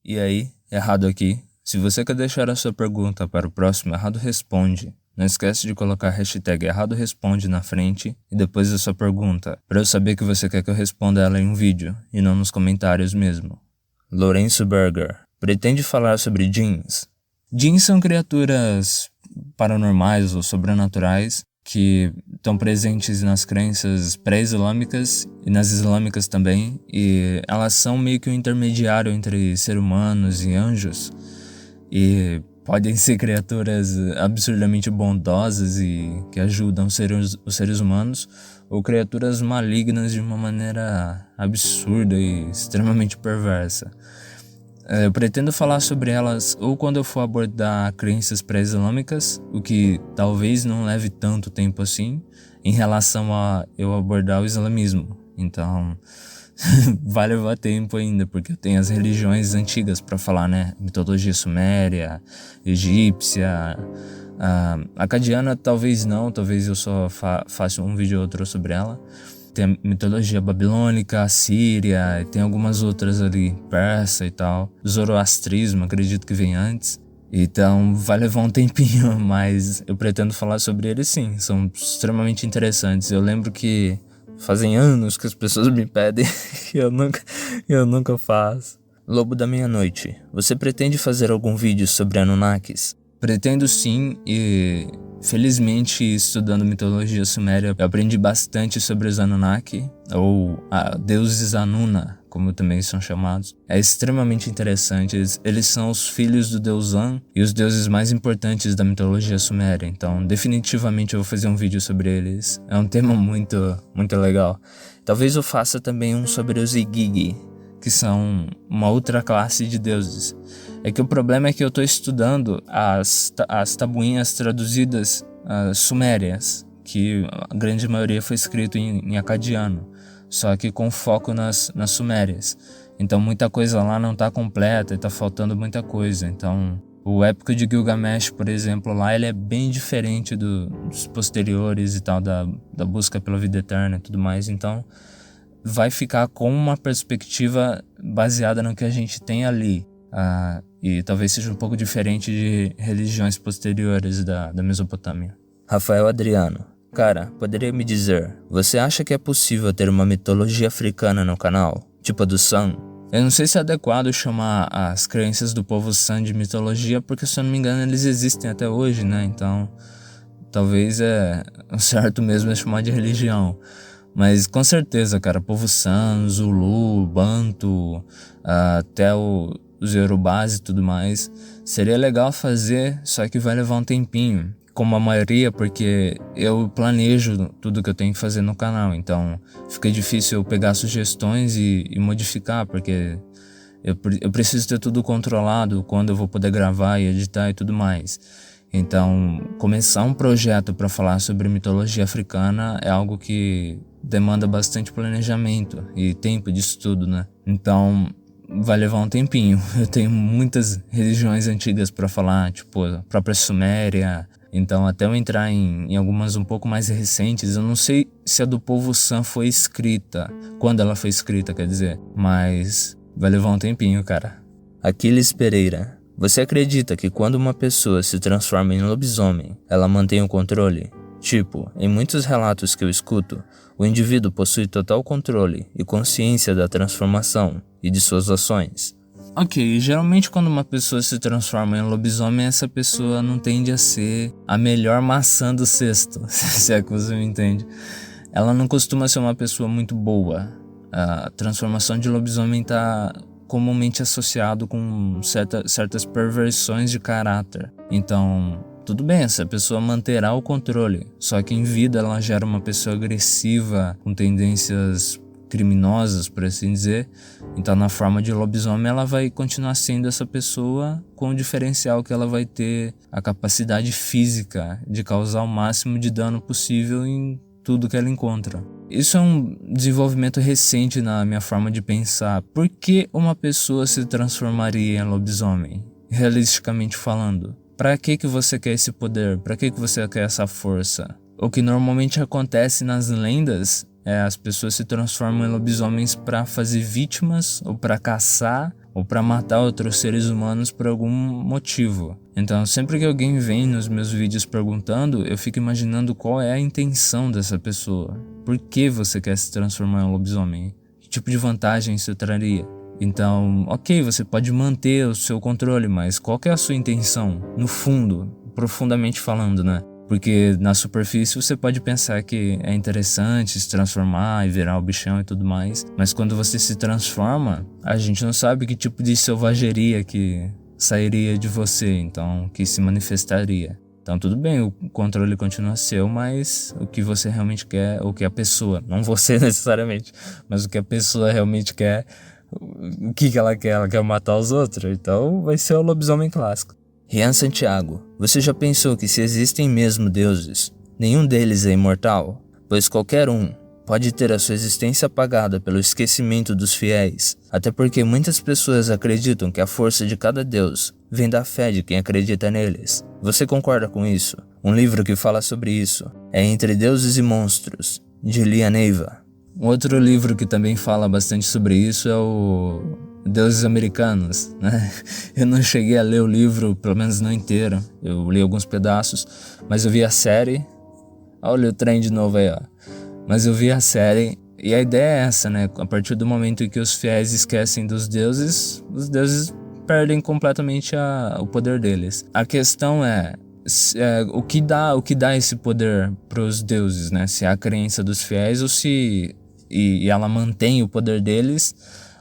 E aí, errado aqui. Se você quer deixar a sua pergunta para o próximo Errado Responde, não esquece de colocar a hashtag Errado Responde na frente e depois da sua pergunta, para eu saber que você quer que eu responda ela em um vídeo e não nos comentários mesmo. Lourenço Berger pretende falar sobre jeans. Jeans são criaturas paranormais ou sobrenaturais que estão presentes nas crenças pré-islâmicas e nas islâmicas também, e elas são meio que um intermediário entre seres humanos e anjos, e podem ser criaturas absurdamente bondosas e que ajudam os seres humanos, ou criaturas malignas de uma maneira absurda e extremamente perversa. Eu pretendo falar sobre elas ou quando eu for abordar crenças pré-islâmicas, o que talvez não leve tanto tempo assim, em relação a eu abordar o islamismo. Então, vai levar tempo ainda, porque eu tenho as religiões antigas para falar, né? Mitologia suméria, egípcia, acadiana talvez não, talvez eu só faça um vídeo ou outro sobre ela. Tem a mitologia babilônica, assíria, tem algumas outras ali, persa e tal. Zoroastrismo, acredito que vem antes. Então vai levar um tempinho, mas eu pretendo falar sobre eles sim, são extremamente interessantes. Eu lembro que fazem anos que as pessoas me pedem e eu nunca faço. Lobo da Meia-Noite, você pretende fazer algum vídeo sobre Anunnakis? Pretendo sim, e felizmente estudando mitologia suméria eu aprendi bastante sobre os Anunnaki, ou deuses Anuna, como também são chamados. É extremamente interessante, eles são os filhos do deus An e os deuses mais importantes da mitologia suméria, então definitivamente eu vou fazer um vídeo sobre eles. É um tema muito legal. Talvez eu faça também um sobre os Igigi, que são uma outra classe de deuses. É que o problema é que eu estou estudando as tabuinhas traduzidas sumérias, que a grande maioria foi escrito em acadiano, só que com foco nas sumérias. Então muita coisa lá não está completa e está faltando muita coisa. Então o épico de Gilgamesh, por exemplo, lá ele é bem diferente dos posteriores e tal, da busca pela vida eterna e tudo mais. Então vai ficar com uma perspectiva baseada no que a gente tem ali. E talvez seja um pouco diferente de religiões posteriores da Mesopotâmia. Rafael Adriano. Cara, poderia me dizer, você acha que é possível ter uma mitologia africana no canal? Tipo a do San? Eu não sei se é adequado chamar as crenças do povo San de mitologia, porque se eu não me engano eles existem até hoje, né? Então, talvez o certo mesmo é chamar de religião. Mas com certeza, cara, povo San, Zulu, Bantu, até os Yorubás e tudo mais, seria legal fazer, só que vai levar um tempinho, como a maioria, porque eu planejo tudo que eu tenho que fazer no canal, então fica difícil eu pegar sugestões e modificar, porque eu preciso ter tudo controlado, quando eu vou poder gravar e editar e tudo mais. Então, começar um projeto para falar sobre mitologia africana é algo que demanda bastante planejamento e tempo de estudo, né? Então, vai levar um tempinho. Eu tenho muitas religiões antigas para falar, tipo a própria Suméria. Então, até eu entrar em algumas um pouco mais recentes, eu não sei se a do povo San foi escrita, quando ela foi escrita, quer dizer, mas vai levar um tempinho, cara. Aquiles Pereira. Você acredita que quando uma pessoa se transforma em lobisomem, ela mantém o controle? Tipo, em muitos relatos que eu escuto, o indivíduo possui total controle e consciência da transformação e de suas ações. Ok, geralmente quando uma pessoa se transforma em lobisomem, essa pessoa não tende a ser a melhor maçã do cesto, se é que você me entende. Ela não costuma ser uma pessoa muito boa. A transformação de lobisomem está comumente associado com certas perversões de caráter. Então, tudo bem, essa pessoa manterá o controle, só que em vida ela gera uma pessoa agressiva, com tendências criminosas, por assim dizer. Então, na forma de lobisomem, ela vai continuar sendo essa pessoa, com o diferencial que ela vai ter a capacidade física de causar o máximo de dano possível em tudo que ela encontra. Isso é um desenvolvimento recente na minha forma de pensar. Por que uma pessoa se transformaria em lobisomem? Realisticamente falando. Para que você quer esse poder? Para que você quer essa força? O que normalmente acontece nas lendas é as pessoas se transformam em lobisomens para fazer vítimas, ou para caçar, ou para matar outros seres humanos por algum motivo. Então, sempre que alguém vem nos meus vídeos perguntando, eu fico imaginando qual é a intenção dessa pessoa. Por que você quer se transformar em um lobisomem? Que tipo de vantagem isso traria? Então, ok, você pode manter o seu controle, mas qual que é a sua intenção? No fundo, profundamente falando, né? Porque na superfície você pode pensar que é interessante se transformar e virar o bichão e tudo mais, mas quando você se transforma, a gente não sabe que tipo de selvageria que sairia de você, então que se manifestaria. Então tudo bem, o controle continua seu, mas o que você realmente quer, o que a pessoa, não você necessariamente, mas o que a pessoa realmente quer, o que ela quer? Ela quer matar os outros, então vai ser o lobisomem clássico. Rian Santiago, você já pensou que se existem mesmo deuses, nenhum deles é imortal? Pois qualquer um pode ter a sua existência apagada pelo esquecimento dos fiéis, até porque muitas pessoas acreditam que a força de cada deus vem da fé de quem acredita neles. Você concorda com isso? Um livro que fala sobre isso é Entre Deuses e Monstros, de Lia Neiva. Um outro livro que também fala bastante sobre isso é o Deuses Americanos, né? Eu não cheguei a ler o livro, pelo menos não inteiro. Eu li alguns pedaços, mas eu vi a série. Olha o trem de novo aí, ó. Mas eu vi a série e a ideia é essa, né? A partir do momento em que os fiéis esquecem dos deuses, os deuses perdem completamente o poder deles. A questão é o que dá esse poder para os deuses, né? Se é a crença dos fiéis ou se e ela mantém o poder deles,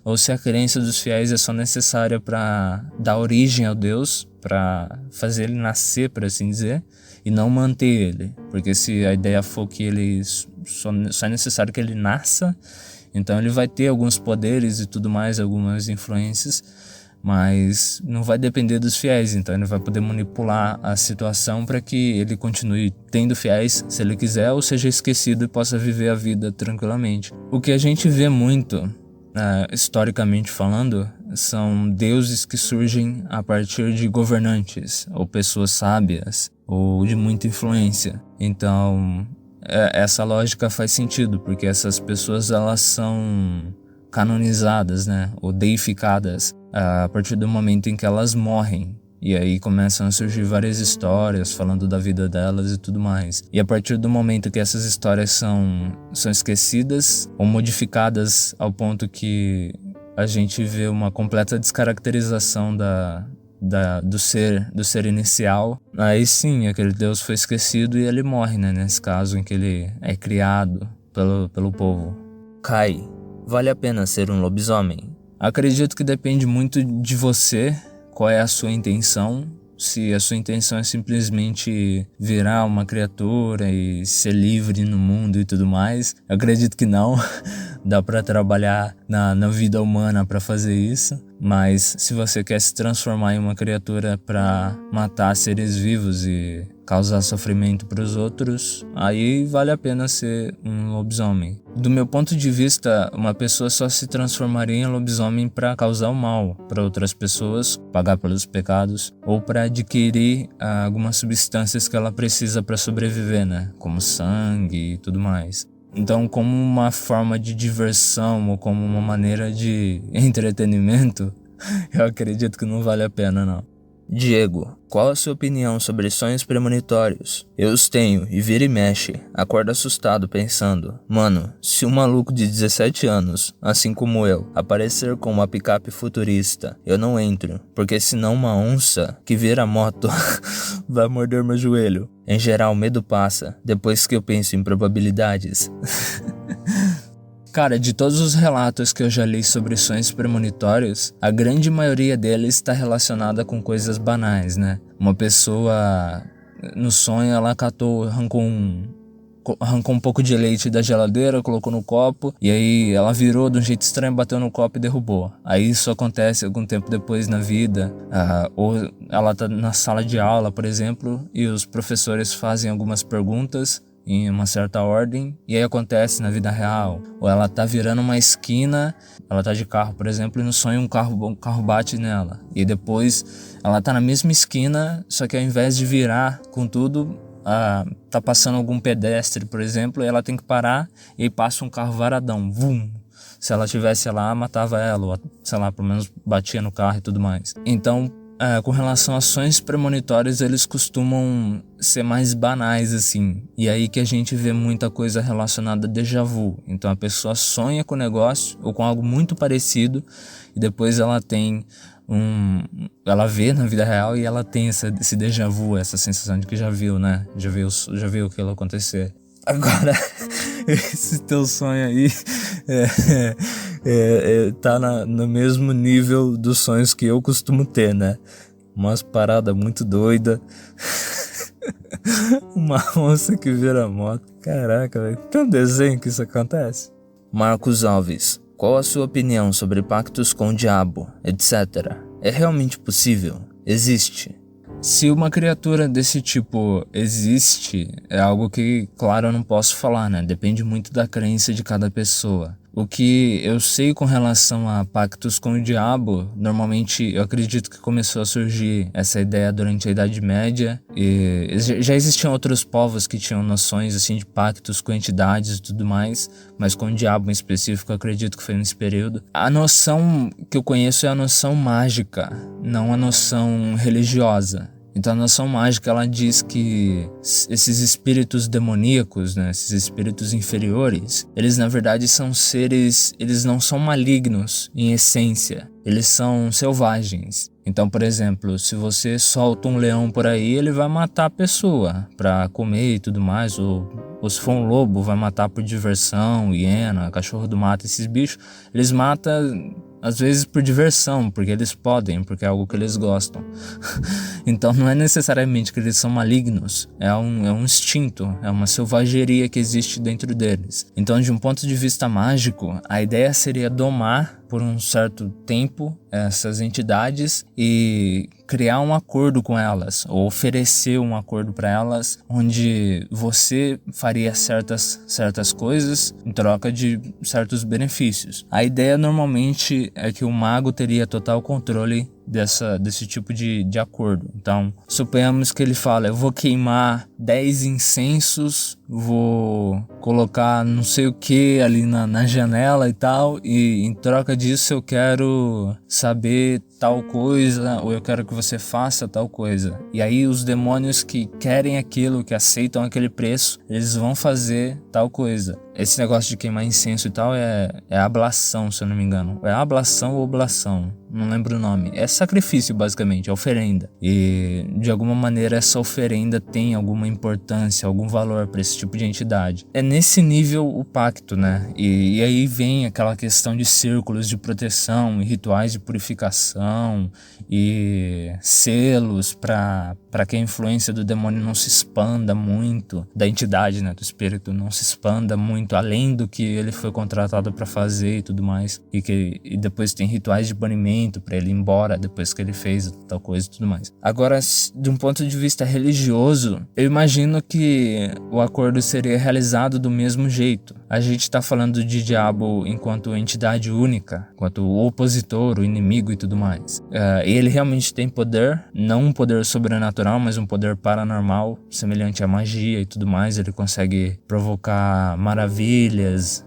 ou se a crença dos fiéis é só necessária para dar origem ao Deus, para fazer ele nascer, por assim dizer, e não manter ele. Porque se a ideia for que ele só é necessário que ele nasça, então ele vai ter alguns poderes e tudo mais, algumas influências, mas não vai depender dos fiéis, então ele vai poder manipular a situação para que ele continue tendo fiéis se ele quiser, ou seja esquecido e possa viver a vida tranquilamente. O que a gente vê muito, historicamente falando, são deuses que surgem a partir de governantes, ou pessoas sábias, ou de muita influência. Então, essa lógica faz sentido, porque essas pessoas elas são canonizadas, né, ou deificadas a partir do momento em que elas morrem. E aí começam a surgir várias histórias falando da vida delas e tudo mais. E a partir do momento que essas histórias são esquecidas ou modificadas ao ponto que a gente vê uma completa descaracterização do ser inicial, aí sim, aquele Deus foi esquecido e ele morre, né? Nesse caso em que ele é criado pelo povo. Kai, vale a pena ser um lobisomem? Acredito que depende muito de você, qual é a sua intenção. Se a sua intenção é simplesmente virar uma criatura e ser livre no mundo e tudo mais, eu acredito que não. Dá pra trabalhar na vida humana pra fazer isso. Mas se você quer se transformar em uma criatura pra matar seres vivos e causar sofrimento para os outros, aí vale a pena ser um lobisomem. Do meu ponto de vista, uma pessoa só se transformaria em lobisomem para causar o mal para outras pessoas, pagar pelos pecados, ou para adquirir algumas substâncias que ela precisa para sobreviver, né? Como sangue e tudo mais. Então, como uma forma de diversão ou como uma maneira de entretenimento, eu acredito que não vale a pena, não. Diego, qual a sua opinião sobre sonhos premonitórios? Eu os tenho e vira e mexe, acordo assustado pensando, mano, se um maluco de 17 anos, assim como eu, aparecer com uma picape futurista, eu não entro, porque senão uma onça que vira moto vai morder meu joelho. Em geral, medo passa, depois que eu penso em probabilidades. Cara, de todos os relatos que eu já li sobre sonhos premonitórios, a grande maioria deles está relacionada com coisas banais, né? Uma pessoa, no sonho, ela arrancou um pouco de leite da geladeira, colocou no copo, e aí ela virou de um jeito estranho, bateu no copo e derrubou. Aí isso acontece algum tempo depois na vida, ou ela tá na sala de aula, por exemplo, e os professores fazem algumas perguntas em uma certa ordem, e aí acontece na vida real. Ou ela tá virando uma esquina, ela tá de carro, por exemplo, e no sonho um carro bate nela. E depois ela tá na mesma esquina, só que ao invés de virar com tudo, tá passando algum pedestre, por exemplo, e ela tem que parar, e aí passa um carro varadão, vum. se ela estivesse lá, matava ela, ou, sei lá, pelo menos batia no carro e tudo mais. Então, com relação a sonhos premonitórios, eles costumam ser mais banais, assim. E aí que a gente vê muita coisa relacionada a déjà vu. Então a pessoa sonha com o negócio ou com algo muito parecido e depois ela tem ela vê na vida real e ela tem esse déjà vu, essa sensação de que já viu, né? Já viu aquilo acontecer. Agora, esse teu sonho aí tá no mesmo nível dos sonhos que eu costumo ter, né? Umas paradas muito doidas. Uma onça que vira moto. Caraca, velho. Tem um desenho que isso acontece? Marcos Alves, qual a sua opinião sobre pactos com o diabo, etc? É realmente possível? Existe? Se uma criatura desse tipo existe, é algo que, claro, eu não posso falar, né? Depende muito da crença de cada pessoa. O que eu sei com relação a pactos com o diabo, normalmente eu acredito que começou a surgir essa ideia durante a Idade Média. E já existiam outros povos que tinham noções assim de pactos com entidades e tudo mais, mas com o diabo em específico eu acredito que foi nesse período. A noção que eu conheço é a noção mágica, não a noção religiosa. Então a noção mágica ela diz que esses espíritos demoníacos, né, esses espíritos inferiores, eles na verdade são seres, eles não são malignos em essência, eles são selvagens. Então, por exemplo, se você solta um leão por aí, ele vai matar a pessoa pra comer e tudo mais, ou se for um lobo, vai matar por diversão, hiena, cachorro do mato, esses bichos, eles matam às vezes por diversão, porque eles podem, porque é algo que eles gostam. Então não é necessariamente que eles são malignos, é um instinto, é uma selvageria que existe dentro deles. Então, de um ponto de vista mágico, a ideia seria domar por um certo tempo essas entidades e criar um acordo com elas, ou oferecer um acordo para elas, onde você faria certas coisas em troca de certos benefícios. A ideia normalmente é que o mago teria total controle desse tipo de acordo. Então, suponhamos que ele fala, eu vou queimar 10 incensos, vou colocar não sei o que ali na janela e tal, e em troca disso eu quero saber tal coisa, ou eu quero que você faça tal coisa. E aí os demônios que querem aquilo, que aceitam aquele preço, eles vão fazer tal coisa. Esse negócio de queimar incenso e tal é ablação, se eu não me engano. É ablação ou oblação, não lembro o nome. É sacrifício, basicamente, é oferenda. E de alguma maneira essa oferenda tem alguma importância, algum valor para esse tipo de entidade. É nesse nível o pacto, né? E aí vem aquela questão de círculos de proteção e rituais de purificação e selos para que a influência do demônio não se expanda muito, da entidade, né, do espírito não se expanda muito além do que ele foi contratado para fazer e tudo mais, e depois tem rituais de banimento para ele ir embora depois que ele fez tal coisa e tudo mais. Agora, de um ponto de vista religioso, eu imagino que o acordo seria realizado do mesmo jeito. A gente está falando de diabo enquanto entidade única, enquanto o opositor, o inimigo e tudo mais. Ele realmente tem poder, não um poder sobrenatural, mas um poder paranormal, semelhante à magia e tudo mais. Ele consegue provocar maravilhas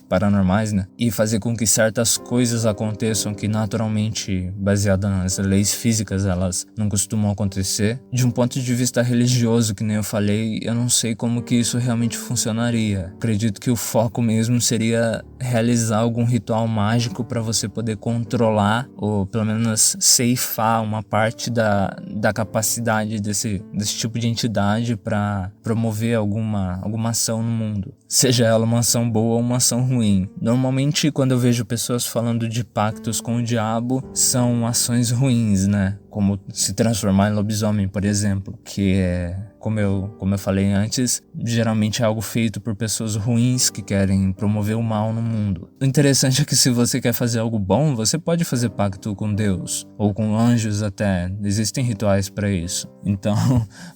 paranormais, né? E fazer com que certas coisas aconteçam que naturalmente, baseadas nas leis físicas, elas não costumam acontecer. De um ponto de vista religioso, que nem eu falei, eu não sei como que isso realmente funcionaria. Acredito que o foco mesmo seria realizar algum ritual mágico para você poder controlar, ou pelo menos ceifar uma parte da capacidade desse tipo de entidade para promover alguma ação no mundo. Seja ela uma ação boa ou uma ação ruim. Normalmente, quando eu vejo pessoas falando de pactos com o diabo, são ações ruins, né? Como se transformar em lobisomem, por exemplo, que é, como eu falei antes, geralmente é algo feito por pessoas ruins que querem promover o mal no mundo. O interessante é que se você quer fazer algo bom, você pode fazer pacto com Deus, ou com anjos até, existem rituais para isso. Então,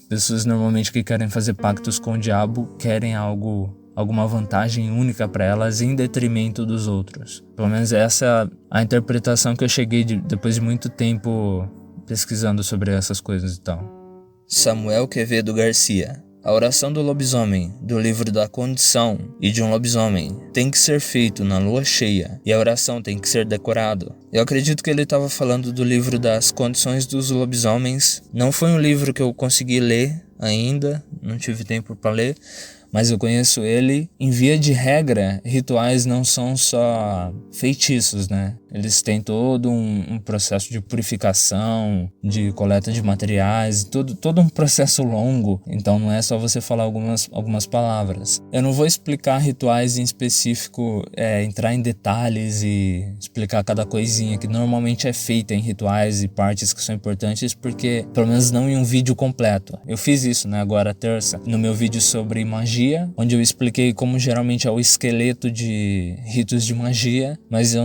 pessoas normalmente que querem fazer pactos com o diabo querem alguma vantagem única para elas em detrimento dos outros. Pelo menos essa é a interpretação que eu cheguei depois de muito tempo pesquisando sobre essas coisas e tal. Samuel Quevedo Garcia. A oração do lobisomem, do livro da condição e de um lobisomem, tem que ser feito na lua cheia e a oração tem que ser decorado. Eu acredito que ele estava falando do livro das condições dos lobisomens. Não foi um livro que eu consegui ler ainda, não tive tempo para ler, mas eu conheço ele. Em via de regra, rituais não são só feitiços, né? Eles têm todo um processo de purificação, de coleta de materiais, todo um processo longo. Então não é só você falar algumas palavras. Eu não vou explicar rituais em específico, entrar em detalhes e explicar cada coisinha que normalmente é feita em rituais e partes que são importantes, porque pelo menos não em um vídeo completo. Eu fiz isso, né, agora terça, no meu vídeo sobre magia, onde eu expliquei como geralmente é o esqueleto de ritos de magia, mas eu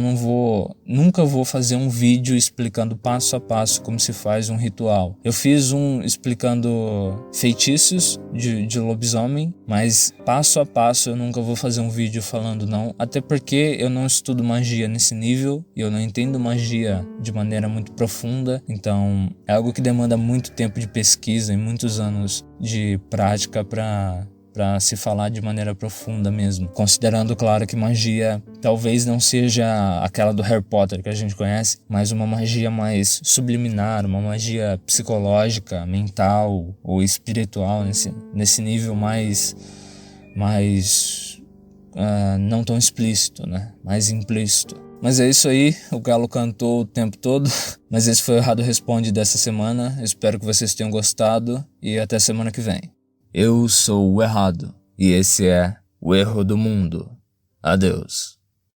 nunca vou fazer um vídeo explicando passo a passo como se faz um ritual. Eu fiz um explicando feitiços de lobisomem, mas passo a passo eu nunca vou fazer um vídeo falando não, até porque eu não estudo magia nesse nível e eu não entendo magia de maneira muito profunda, então é algo que demanda muito tempo de pesquisa e muitos anos de prática para se falar de maneira profunda mesmo. Considerando, claro, que magia talvez não seja aquela do Harry Potter que a gente conhece, mas uma magia mais subliminar, uma magia psicológica, mental ou espiritual, nesse nível mais não tão explícito, né? Mais implícito. Mas é isso aí, o Galo cantou o tempo todo, mas esse foi o Errado Responde dessa semana. Espero que vocês tenham gostado e até semana que vem. Eu sou o Errado, e esse é o Erro do Mundo. Adeus.